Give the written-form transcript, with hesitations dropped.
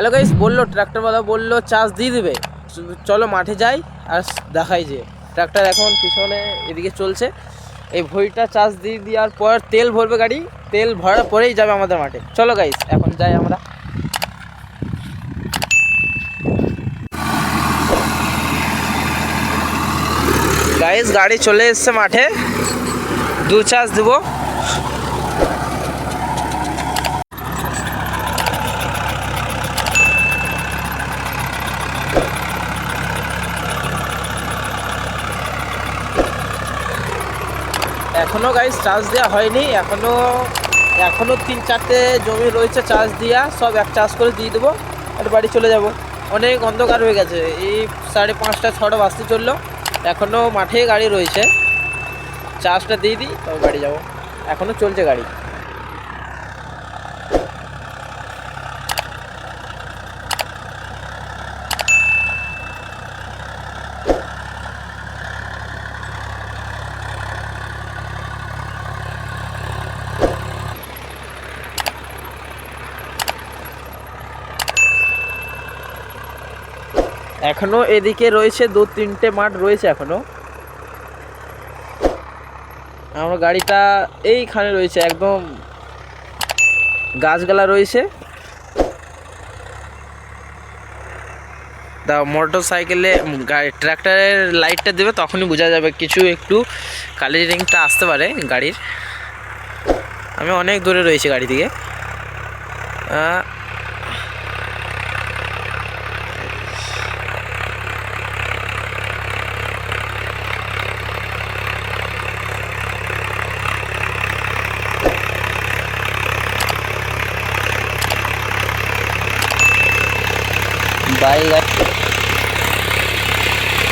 Hello guys, বললো ট্রাক্টরওয়ালা বললো charge দিয়ে দেবে। চলো মাঠে যাই আর দেখাই যে ট্রাক্টর এখন পিছনে এদিকে চলছে। এই ভইটা চার্জ দিয়ে দেওয়ার পর তেল ভরবে গাড়ি, তেল ভরার পরেই যাবে আমাদের মাঠে। চলো গাইস এখন যাই আমরা। গাইস গাড়ি চলে এসছে মাঠে, দু চার্জ দেবো। এখনও গাইস চার্জ দেওয়া হয়নি, এখনও 3-4টে জমি রয়েছে চার্জ দেওয়া, সব এক চার্জ করে দিয়ে দেবো আর বাড়ি চলে যাব। অনেক অন্ধকার হয়ে গেছে, এই 5:30-6টা বাজতে চললো, এখনও মাঠে গাড়ি রয়েছে। চার্জটা দিয়ে দিই তবে বাড়ি যাব, এখনও চলছে গাড়ি। এখনো এদিকে রয়েছে 2-3টে মাঠ রয়েছে এখনো। আমার গাড়িটা এইখানে রয়েছে, একদম গাছগালা রয়েছে। তা মোটর সাইকেলে ট্র্যাক্টরের লাইটটা দেবে, তখনই বোঝা যাবে কিছু একটু কালারিংটা আসতে পারে গাড়ির। আমি অনেক দূরে রয়েছি গাড়ি থেকে। बाई